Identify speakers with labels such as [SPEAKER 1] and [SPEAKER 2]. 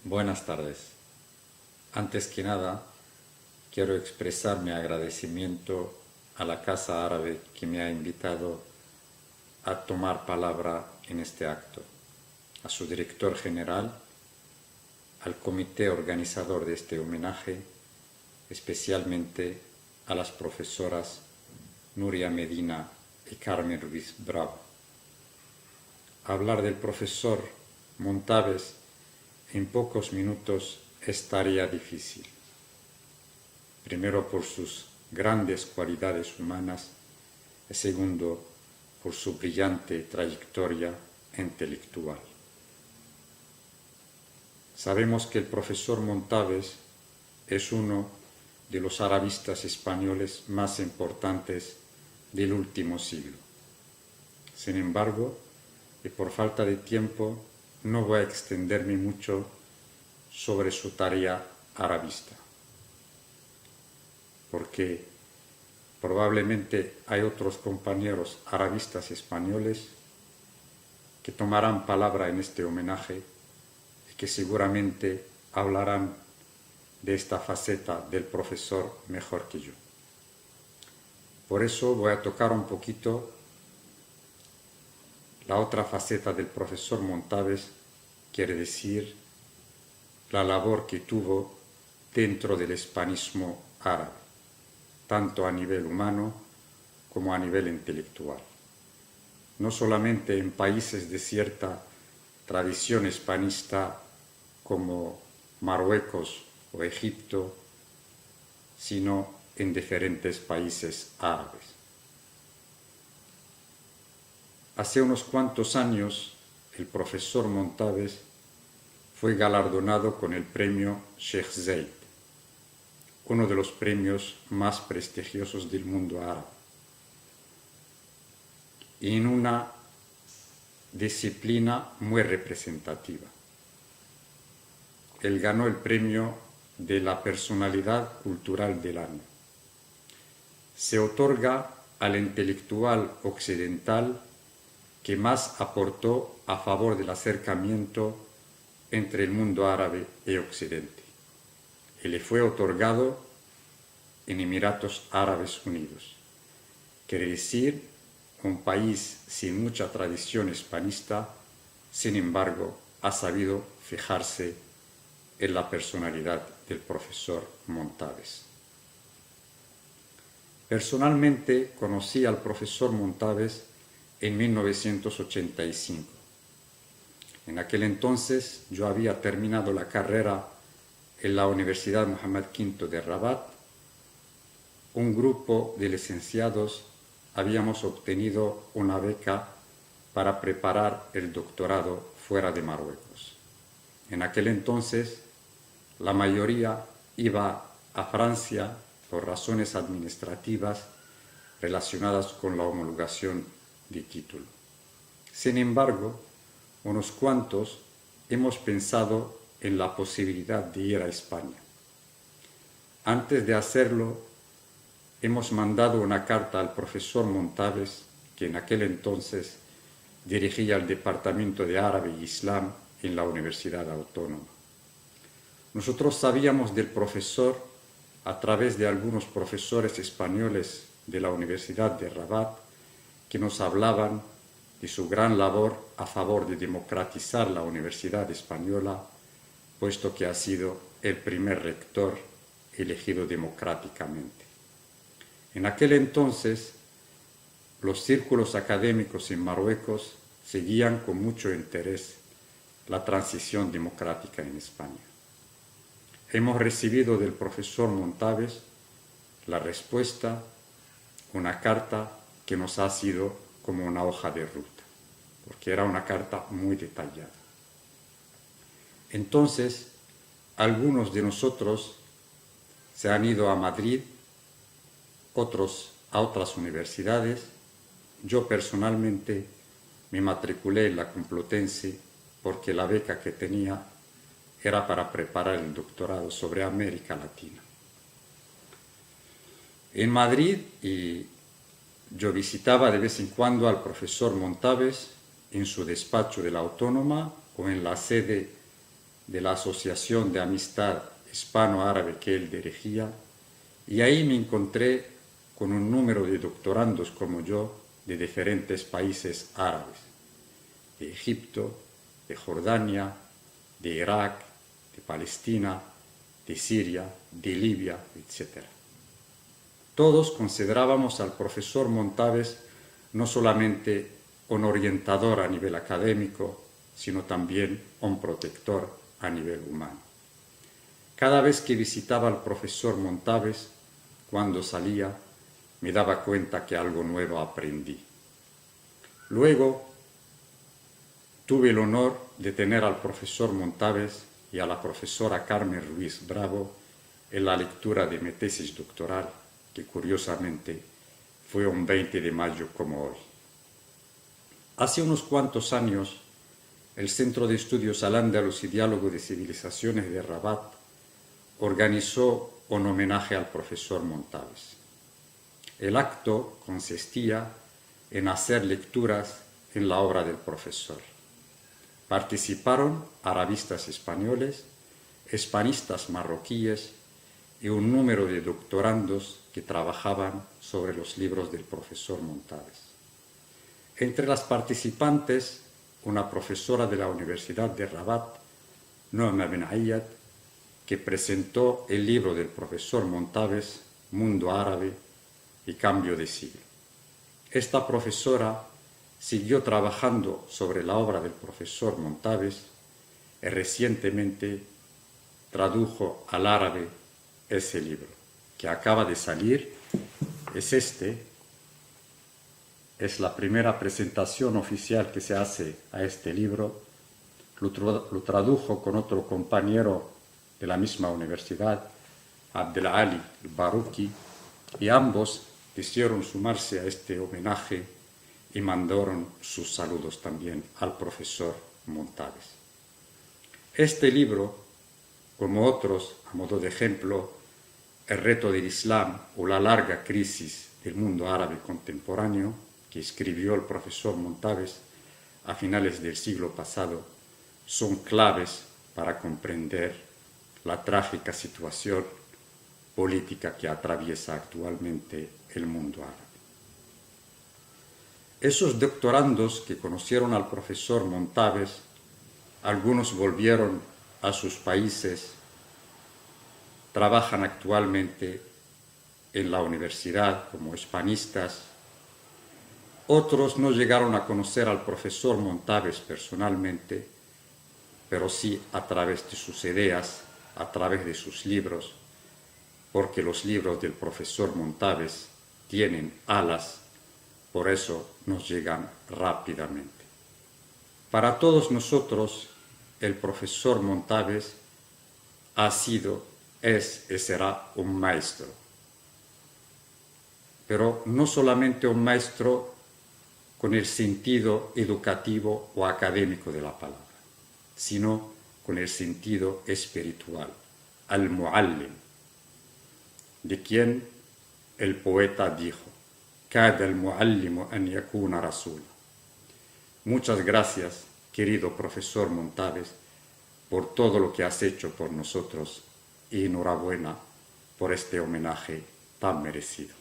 [SPEAKER 1] Buenas tardes. Antes que nada, quiero expresar mi agradecimiento a la Casa Árabe que me ha invitado a tomar palabra en este acto, a su director general, al comité organizador de este homenaje, especialmente a las profesoras Nuria Medina y Carmen Ruiz Bravo. Hablar del profesor Montaves en pocos minutos es tarea difícil. Primero por sus grandes cualidades humanas y segundo por su brillante trayectoria intelectual. Sabemos que el profesor Montaves es uno de los arabistas españoles más importantes del último siglo. Sin embargo, y por falta de tiempo, no voy a extenderme mucho sobre su tarea arabista, porque probablemente hay otros compañeros arabistas españoles que tomarán palabra en este homenaje y que seguramente hablarán de esta faceta del profesor mejor que yo. Por eso voy a tocar un poquito la otra faceta del profesor Montaves, quiere decir la labor que tuvo dentro del hispanismo árabe, tanto a nivel humano como a nivel intelectual. No solamente en países de cierta tradición hispanista como Marruecos o Egipto, sino en diferentes países árabes. Hace unos cuantos años, el profesor Montaves fue galardonado con el premio Sheikh Zayed, uno de los premios más prestigiosos del mundo árabe, y en una disciplina muy representativa. Él ganó el premio de la personalidad cultural del año. Se otorga al intelectual occidental que más aportó a favor del acercamiento entre el mundo árabe y Occidente, y le fue otorgado en Emiratos Árabes Unidos, quiere decir un país sin mucha tradición hispanista, sin embargo ha sabido fijarse en la personalidad del profesor Montaves. Personalmente conocí al profesor Montaves en 1985. En aquel entonces yo había terminado la carrera en la Universidad Mohammed V de Rabat. Un grupo de licenciados habíamos obtenido una beca para preparar el doctorado fuera de Marruecos. En aquel entonces la mayoría iba a Francia por razones administrativas relacionadas con la homologación de título. Sin embargo, unos cuantos hemos pensado en la posibilidad de ir a España. Antes de hacerlo, hemos mandado una carta al profesor Montaves, que en aquel entonces dirigía el Departamento de Árabe y Islam en la Universidad Autónoma. Nosotros sabíamos del profesor a través de algunos profesores españoles de la Universidad de Rabat que nos hablaban de su gran labor a favor de democratizar la Universidad Española, puesto que ha sido el primer rector elegido democráticamente. En aquel entonces, los círculos académicos en Marruecos seguían con mucho interés la transición democrática en España. Hemos recibido del profesor Montaves la respuesta, una carta que nos ha sido como una hoja de ruta, porque era una carta muy detallada. Entonces, algunos de nosotros se han ido a Madrid, otros a otras universidades. Yo personalmente me matriculé en la Complutense porque la beca que tenía era para preparar el doctorado sobre América Latina. En Madrid yo visitaba de vez en cuando al profesor Montaves en su despacho de la Autónoma o en la sede de la Asociación de Amistad Hispano-Árabe que él dirigía, y ahí me encontré con un número de doctorandos como yo de diferentes países árabes, de Egipto, de Jordania, de Irak, de Palestina, de Siria, de Libia, etc. Todos considerábamos al profesor Montaves no solamente un orientador a nivel académico, sino también un protector a nivel humano. Cada vez que visitaba al profesor Montaves, cuando salía, me daba cuenta que algo nuevo aprendí. Luego, tuve el honor de tener al profesor Montaves y a la profesora Carmen Ruiz Bravo en la lectura de mi tesis doctoral, que curiosamente fue un 20 de mayo como hoy. Hace unos cuantos años, el Centro de Estudios Al-Ándalus y Diálogo de Civilizaciones de Rabat organizó un homenaje al profesor Montaves. El acto consistía en hacer lecturas en la obra del profesor. Participaron arabistas españoles, hispanistas marroquíes y un número de doctorandos que trabajaban sobre los libros del profesor Montaves. Entre las participantes, una profesora de la Universidad de Rabat, Noema Ben Ayad, que presentó el libro del profesor Montaves, Mundo Árabe y Cambio de Siglo. Esta profesora siguió trabajando sobre la obra del profesor Montaves y recientemente tradujo al árabe ese libro, que acaba de salir. Es la primera presentación oficial que se hace a este libro. Lo tradujo con otro compañero de la misma universidad, Abdelali Baruki, y ambos quisieron sumarse a este homenaje y mandaron sus saludos también al profesor Montaves. Este libro, como otros, a modo de ejemplo, El reto del Islam o La larga crisis del mundo árabe contemporáneo, que escribió el profesor Montaves a finales del siglo pasado, son claves para comprender la trágica situación política que atraviesa actualmente el mundo árabe. Esos doctorandos que conocieron al profesor Montaves, algunos volvieron a sus países, trabajan actualmente en la universidad como hispanistas. Otros no llegaron a conocer al profesor Montaves personalmente, pero sí a través de sus ideas, a través de sus libros, porque los libros del profesor Montaves tienen alas, por eso nos llegan rápidamente. Para todos nosotros, el profesor Montaves ha sido, es y será un maestro. Pero no solamente un maestro con el sentido educativo o académico de la palabra, sino con el sentido espiritual, al-muallim, de quien el poeta dijo, «Kada al-muallimu an yakuna rasula». Muchas gracias, querido profesor Montaves, por todo lo que has hecho por nosotros y enhorabuena por este homenaje tan merecido.